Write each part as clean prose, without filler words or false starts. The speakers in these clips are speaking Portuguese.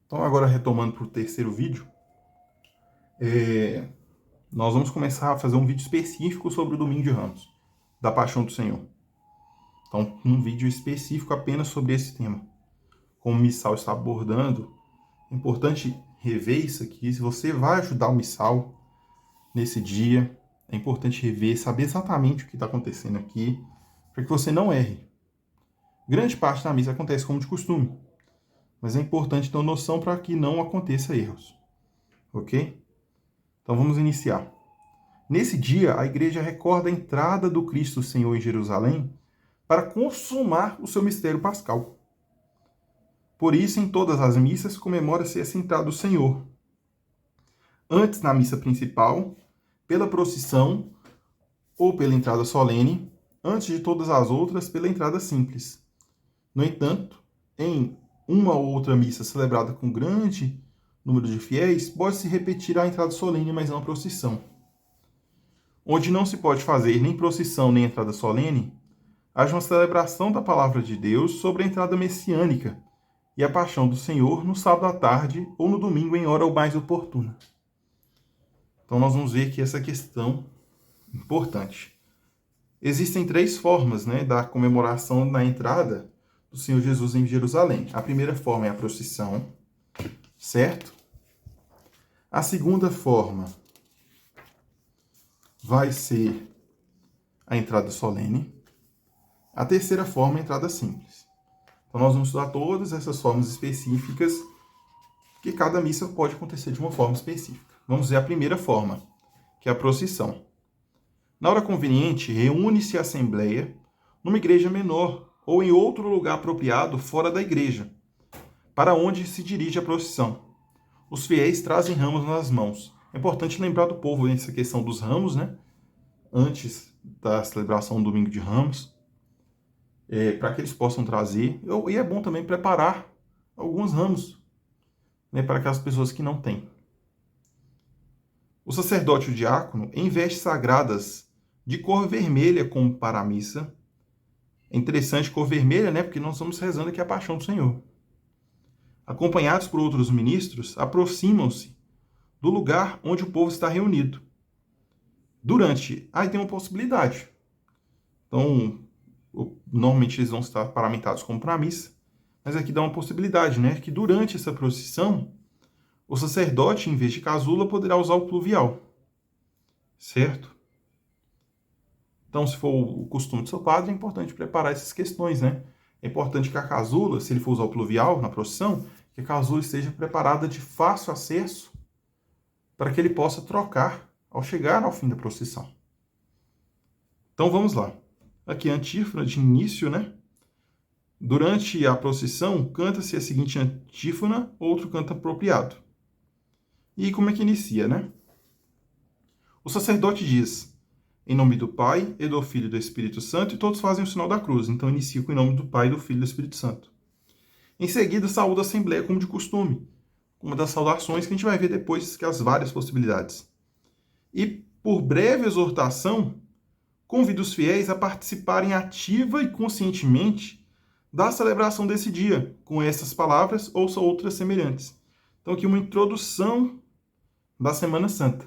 Então, agora retomando para o terceiro vídeo, nós vamos começar a fazer um vídeo específico sobre o Domingo de Ramos, da Paixão do Senhor. Então, um vídeo específico apenas sobre esse tema. Como o Missal está abordando, é importante rever isso aqui. Se você vai ajudar o Missal nesse dia, é importante rever, saber exatamente o que está acontecendo aqui, para que você não erre. Grande parte da missa acontece como de costume, mas é importante ter noção para que não aconteça erros. Ok? Então vamos iniciar. Nesse dia, a igreja recorda a entrada do Cristo Senhor em Jerusalém para consumar o seu mistério pascal. Por isso, em todas as missas, comemora-se essa entrada do Senhor. Antes, na missa principal, pela procissão ou pela entrada solene, antes de todas as outras, pela entrada simples. No entanto, em uma ou outra missa celebrada com grande número de fiéis, pode-se repetir a entrada solene, mas não a procissão. Onde não se pode fazer nem procissão nem entrada solene, haja uma celebração da palavra de Deus sobre a entrada messiânica e a paixão do Senhor no sábado à tarde ou no domingo em hora o mais oportuna. Então nós vamos ver aqui essa questão importante. Existem três formas, da comemoração da entrada do Senhor Jesus em Jerusalém. A primeira forma é a procissão, certo? A segunda forma vai ser a entrada solene. A terceira forma é a entrada simples. Então nós vamos estudar todas essas formas específicas, que cada missa pode acontecer de uma forma específica. Vamos ver a primeira forma, que é a procissão. Na hora conveniente, reúne-se a assembleia numa igreja menor ou em outro lugar apropriado fora da igreja, para onde se dirige a procissão. Os fiéis trazem ramos nas mãos. É importante lembrar do povo nessa questão dos ramos, antes da celebração do Domingo de Ramos, para que eles possam trazer. E é bom também preparar alguns ramos, para aquelas pessoas que não têm. O sacerdote e o diácono, em vestes sagradas de cor vermelha, como para a missa. É interessante cor vermelha, porque nós estamos rezando aqui a paixão do Senhor. Acompanhados por outros ministros, aproximam-se do lugar onde o povo está reunido. Aí tem uma possibilidade. Então, normalmente eles vão estar paramentados como para a missa, mas aqui dá uma possibilidade, que durante essa procissão, o sacerdote, em vez de casula, poderá usar o pluvial. Certo? Então, se for o costume do seu padre, é importante preparar essas questões, É importante que a casula, se ele for usar o pluvial na procissão, que a casula esteja preparada de fácil acesso para que ele possa trocar ao chegar ao fim da procissão. Então, vamos lá. Aqui a antífona de início, Durante a procissão, canta-se a seguinte antífona, outro canto apropriado. E como é que inicia, O sacerdote diz: em nome do Pai, e do Filho e do Espírito Santo, e todos fazem o sinal da cruz. Então, inicia com em nome do Pai, do Filho e do Espírito Santo. Em seguida, saúda a Assembleia como de costume. Uma das saudações que a gente vai ver depois, que as várias possibilidades. E, por breve exortação, convida os fiéis a participarem ativa e conscientemente da celebração desse dia, com essas palavras ou outras semelhantes. Então, aqui uma introdução da Semana Santa.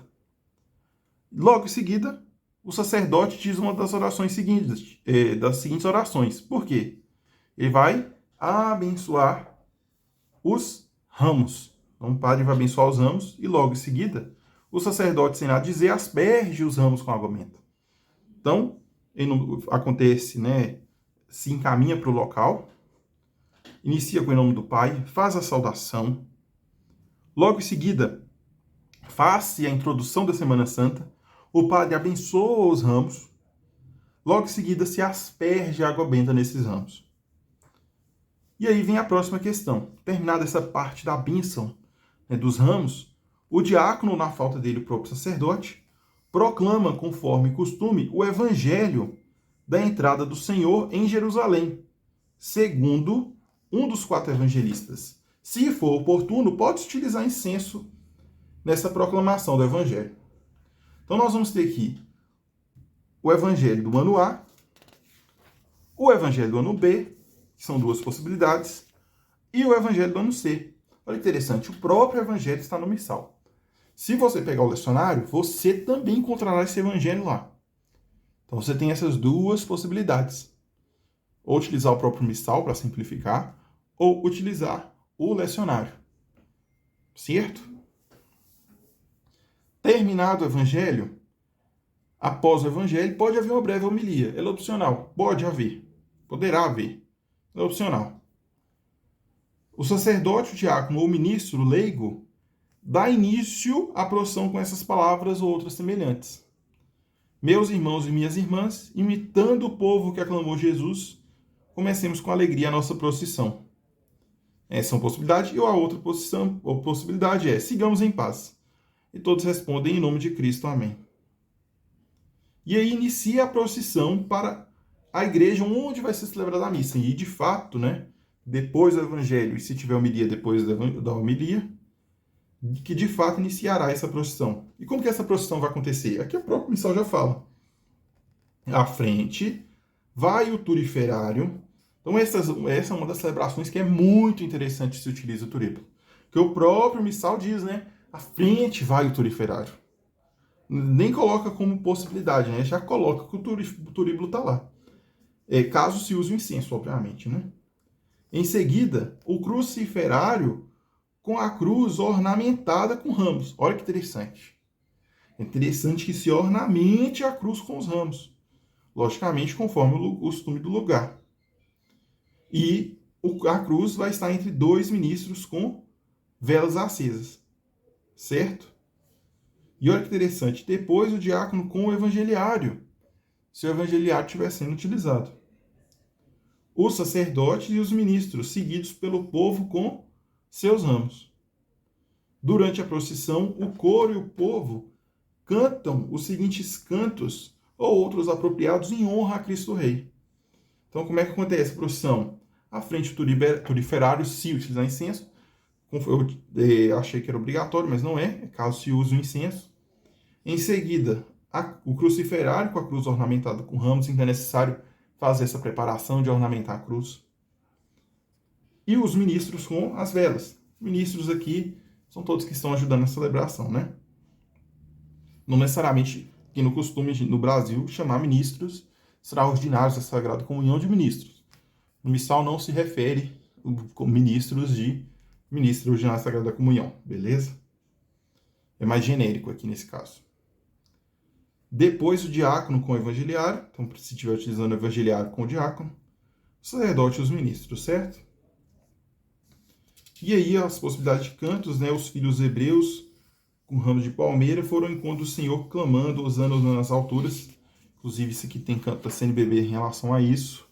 Logo em seguida, o sacerdote diz uma das orações seguintes, das seguintes orações. Por quê? Ele vai abençoar os ramos. Então, o padre vai abençoar os ramos e logo em seguida, o sacerdote, sem nada dizer, asperge os ramos com água benta. Então, acontece, se encaminha para o local, inicia com o nome do Pai, faz a saudação. Logo em seguida, faz-se a introdução da Semana Santa, o padre abençoa os ramos, logo em seguida se asperge água benta nesses ramos. E aí vem a próxima questão. Terminada essa parte da bênção dos ramos, o diácono, na falta dele, o próprio sacerdote, proclama, conforme costume, o evangelho da entrada do Senhor em Jerusalém, segundo um dos 4 evangelistas. Se for oportuno, pode utilizar incenso nessa proclamação do evangelho. Então nós vamos ter aqui o evangelho do ano A, o evangelho do ano B, que são 2 possibilidades, e o evangelho do ano C. Olha que interessante, o próprio evangelho está no missal. Se você pegar o lecionário, você também encontrará esse evangelho lá. Então você tem essas duas possibilidades. Ou utilizar o próprio missal para simplificar, ou utilizar o lecionário. Certo? Terminado o evangelho, após o evangelho, pode haver uma breve homilia. Ela é opcional. Pode haver. Poderá haver. É opcional. O sacerdote, o diácono ou o ministro leigo dá início à procissão com essas palavras ou outras semelhantes. Meus irmãos e minhas irmãs, imitando o povo que aclamou Jesus, comecemos com alegria a nossa procissão. Essa é uma possibilidade. E a outra possibilidade é: sigamos em paz. E todos respondem em nome de Cristo, amém. E aí inicia a procissão para a igreja onde vai ser celebrada a missa. E de fato, né, depois do evangelho, e se tiver homilia depois da homilia, que de fato iniciará essa procissão. E como que essa procissão vai acontecer? Aqui o próprio missal já fala. À frente vai o turiferário. Então essa é uma das celebrações que é muito interessante se utiliza o turíbulo. Que o próprio missal diz, né? À frente vai o turiferário. Nem coloca como possibilidade, né? Já coloca que o turíbulo está lá. Caso se use o incenso, obviamente, né? Em seguida, o cruciferário com a cruz ornamentada com ramos. Olha que interessante. É interessante que se ornamente a cruz com os ramos. Logicamente, conforme o costume do lugar. E a cruz vai estar entre dois ministros com velas acesas. Certo? E olha que interessante. Depois o diácono com o evangeliário. Se o evangeliário estiver sendo utilizado. Os sacerdotes e os ministros, seguidos pelo povo com seus ramos. Durante a procissão, o coro e o povo cantam os seguintes cantos ou outros apropriados em honra a Cristo Rei. Então, como é que acontece a procissão? À frente do turiferário, se utilizar incenso. Eu achei que era obrigatório, mas não é, caso se use o incenso. Em seguida, o cruciferário com a cruz ornamentada com ramos, então é necessário fazer essa preparação de ornamentar a cruz. E os ministros com as velas. Ministros aqui são todos que estão ajudando na celebração, né? Não necessariamente, que no costume no Brasil, chamar ministros extraordinários da Sagrada Comunhão de ministros. No missal não se refere como ministros ordinários da Sagrada Comunhão, beleza? É mais genérico aqui nesse caso. Depois o diácono com o evangeliário, então se estiver utilizando o evangeliário com o diácono, o sacerdote e os ministros, certo? E aí as possibilidades de cantos, né? Os filhos hebreus com ramos de palmeira foram ao encontro do Senhor clamando, usando nas alturas. Inclusive isso aqui tem canto da CNBB em relação a isso.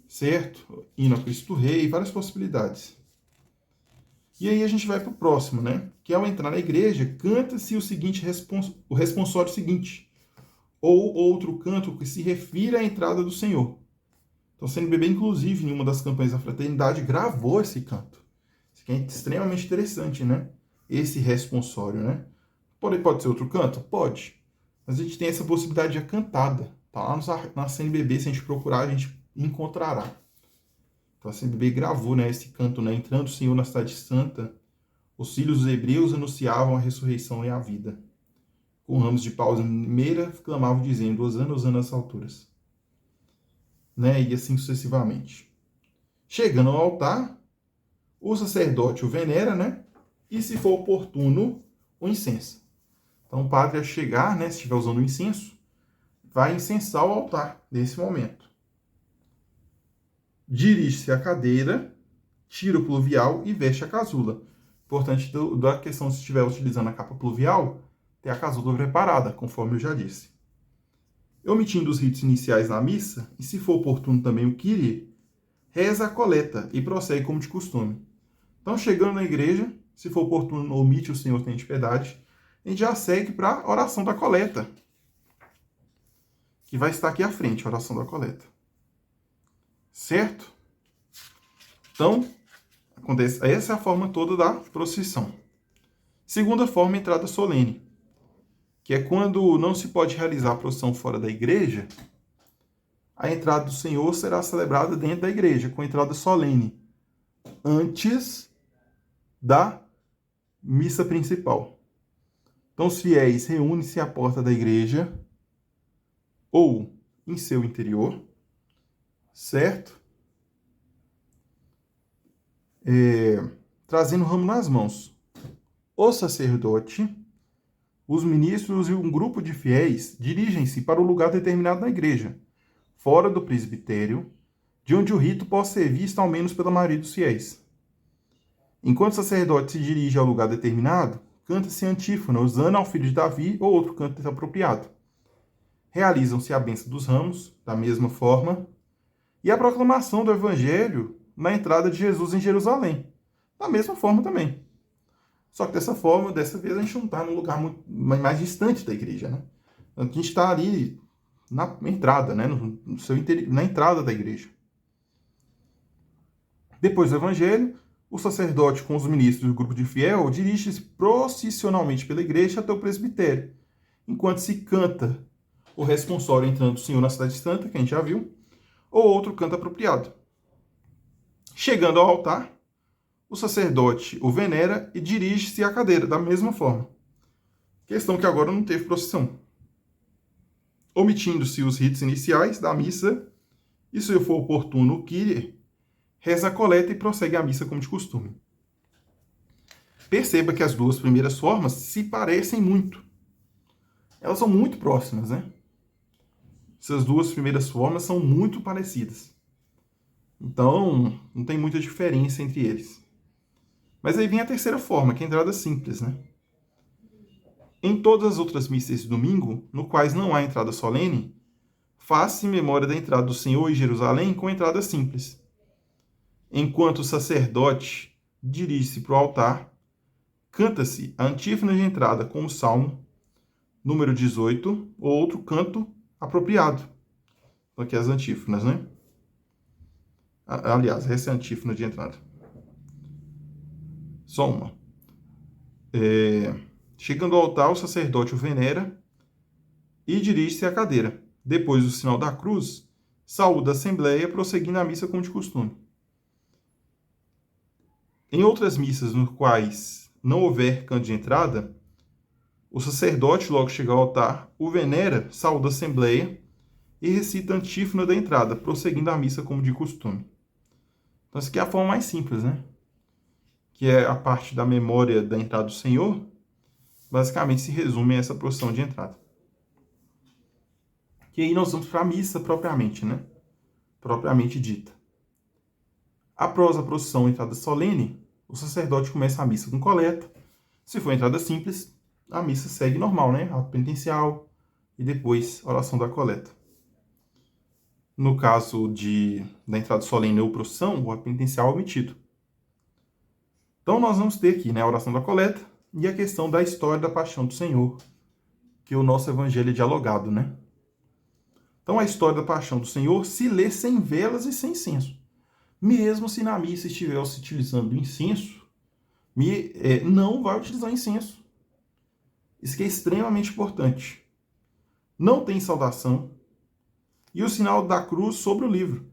Certo? Hino a Cristo Rei, várias possibilidades. E aí a gente vai para o próximo, né? Que ao entrar na igreja, canta-se o seguinte o responsório seguinte, ou outro canto que se refira à entrada do Senhor. Então, o CNBB, inclusive, em uma das campanhas da fraternidade, gravou esse canto. Isso aqui é extremamente interessante, né? Esse responsório, né? Pode ser outro canto? Pode. Mas a gente tem essa possibilidade de cantada. Tá lá na CNBB, se a gente procurar, a gente encontrará. Então a CNBB gravou, né, esse canto, né? Entrando o Senhor na cidade santa, os filhos dos hebreus anunciavam a ressurreição e a vida. Com ramos de palmeira, clamavam dizendo, Hosana, Hosana nas alturas. Né? E assim sucessivamente. Chegando ao altar, o sacerdote o venera, né? E se for oportuno, o incensa. Então o padre, a chegar, né, se estiver usando o incenso, vai incensar o altar nesse momento. Dirige-se à cadeira, tira o pluvial e veste a casula. Importante da questão, se estiver utilizando a capa pluvial, ter a casula preparada, conforme eu já disse. Omitindo os ritos iniciais na missa, e se for oportuno também o Kyrie, reza a coleta e prossegue como de costume. Então, chegando na igreja, se for oportuno, omite o Senhor tem de piedade, a gente já segue para a oração da coleta, que vai estar aqui à frente, a oração da coleta. Certo? Então, essa é a forma toda da procissão. Segunda forma, entrada solene, que é quando não se pode realizar a procissão fora da igreja, a entrada do Senhor será celebrada dentro da igreja, com entrada solene, antes da missa principal. Então, os fiéis reúnem-se à porta da igreja ou em seu interior, certo? Trazendo o ramo nas mãos. O sacerdote, os ministros e um grupo de fiéis dirigem-se para o lugar determinado na igreja, fora do presbitério, de onde o rito possa ser visto ao menos pela maioria dos fiéis. Enquanto o sacerdote se dirige ao lugar determinado, canta-se antífona, usando ao filho de Davi ou outro canto apropriado. Realizam-se a bênção dos ramos, da mesma forma, e a proclamação do evangelho na entrada de Jesus em Jerusalém, da mesma forma também. Só que dessa vez a gente não está num lugar muito mais distante da igreja, né? A gente está ali na entrada, né? Na entrada da igreja. Depois do evangelho, o sacerdote com os ministros do grupo de fiel dirige-se processionalmente pela igreja até o presbitério, enquanto se canta o responsório entrando o Senhor na cidade santa, que a gente já viu, ou outro canto apropriado. Chegando ao altar, o sacerdote o venera e dirige-se à cadeira, da mesma forma. Questão que agora não teve procissão. Omitindo-se os ritos iniciais da missa, e se for oportuno, o Kyrie, reza a coleta e prossegue a missa como de costume. Perceba que as duas primeiras formas se parecem muito. Elas são muito próximas, né? Essas duas primeiras formas são muito parecidas. Então, não tem muita diferença entre eles. Mas aí vem a terceira forma, que é a entrada simples, né? Em todas as outras missas de domingo, no quais não há entrada solene, faz-se memória da entrada do Senhor em Jerusalém com entrada simples. Enquanto o sacerdote dirige-se para o altar, canta-se a antífona de entrada com o Salmo, número 18, ou outro canto apropriado. Então, aqui as antífonas, né? Aliás, essa é a antífona de entrada. Só uma. Chegando ao altar, o sacerdote o venera e dirige-se à cadeira. Depois do sinal da cruz, saúda a assembleia, prosseguindo a missa como de costume. Em outras missas nos quais não houver canto de entrada, o sacerdote, logo chega ao altar, o venera, saúda a assembleia e recita a antífona da entrada, prosseguindo a missa como de costume. Então, essa aqui é a forma mais simples, né? Que é a parte da memória da entrada do Senhor, basicamente se resume a essa procissão de entrada. Que aí nós vamos para a missa propriamente, né? Propriamente dita. Após a procissão entrada solene, o sacerdote começa a missa com coleta. Se for entrada simples, a missa segue normal, né? Ato penitencial e depois oração da coleta. No caso da entrada solene ou procissão, o ato penitencial é omitido. Então nós vamos ter aqui, né, a oração da coleta e a questão da história da paixão do Senhor, que o nosso evangelho é dialogado, né? Então a história da paixão do Senhor se lê sem velas e sem incenso. Mesmo se na missa estiver se utilizando incenso, não vai utilizar incenso. Isso que é extremamente importante. Não tem saudação e o sinal da cruz sobre o livro.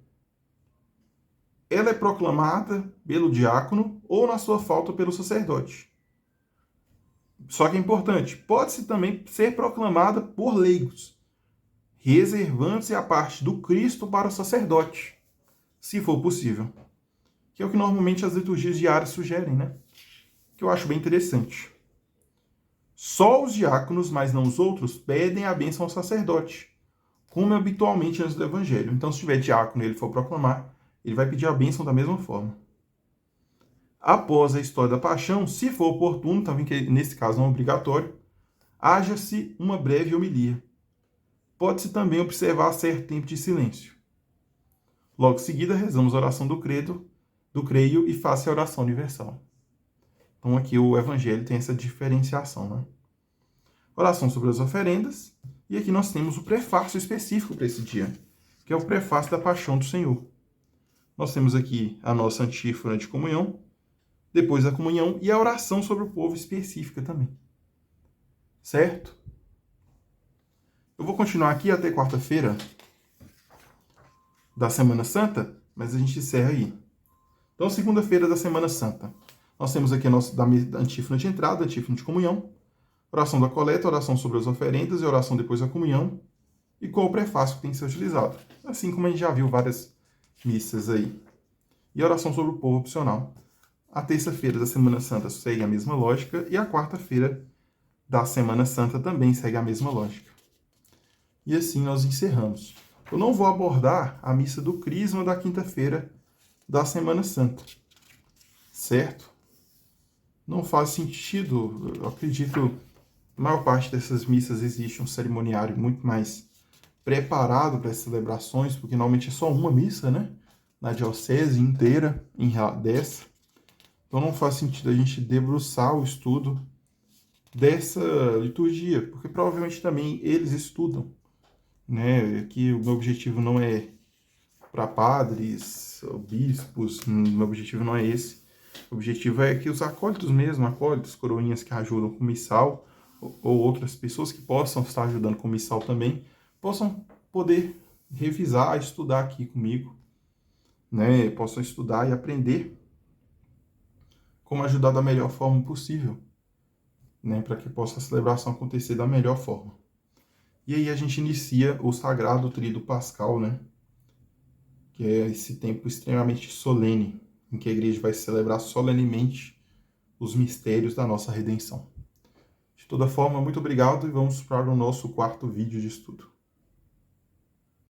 Ela é proclamada pelo diácono ou, na sua falta, pelo sacerdote. Só que é importante, pode-se também ser proclamada por leigos, reservando-se a parte do Cristo para o sacerdote, se for possível. Que é o que normalmente as liturgias diárias sugerem, né? Que eu acho bem interessante. Só os diáconos, mas não os outros, pedem a bênção ao sacerdote, como é habitualmente antes do evangelho. Então, se tiver diácono e ele for proclamar, ele vai pedir a bênção da mesma forma. Após a história da paixão, se for oportuno, também que nesse caso não é obrigatório, haja-se uma breve homilia. Pode-se também observar certo tempo de silêncio. Logo em seguida, rezamos a oração do creio e faça a oração universal. Então aqui o evangelho tem essa diferenciação, né? Oração sobre as oferendas, e aqui nós temos o prefácio específico para esse dia, que é o prefácio da paixão do Senhor. Nós temos aqui a nossa antífona de comunhão, depois a comunhão e a oração sobre o povo específica também. Certo? Eu vou continuar aqui até quarta-feira da Semana Santa, mas a gente encerra aí. Então, segunda-feira da Semana Santa, Nós temos aqui a nossa da antífona de entrada, antífona de comunhão, oração da coleta, oração sobre as oferendas e oração depois da comunhão, e qual o prefácio que tem que ser utilizado. Assim como a gente já viu várias missas aí. E oração sobre o povo opcional. A terça-feira da Semana Santa segue a mesma lógica e a quarta-feira da Semana Santa também segue a mesma lógica. E assim nós encerramos. Eu não vou abordar a missa do Crisma da quinta-feira da Semana Santa, certo? Não faz sentido, eu acredito, a maior parte dessas missas existe um cerimoniário muito mais preparado para as celebrações, porque normalmente é só uma missa, né? Na diocese inteira, dessa. Então não faz sentido a gente debruçar o estudo dessa liturgia, porque provavelmente também eles estudam, né? Aqui o meu objetivo não é para padres, bispos, meu objetivo não é esse. O objetivo é que os acólitos mesmo, acólitos, coroinhas que ajudam com missal, ou outras pessoas que possam estar ajudando com missal também, possam poder revisar, estudar aqui comigo, né? Possam estudar e aprender como ajudar da melhor forma possível, né? Para que possa a celebração acontecer da melhor forma. E aí a gente inicia o Sagrado Tríduo Pascal, né? Que é esse tempo extremamente solene, em que a igreja vai celebrar solenemente os mistérios da nossa redenção. De toda forma, muito obrigado e vamos para o nosso quarto vídeo de estudo.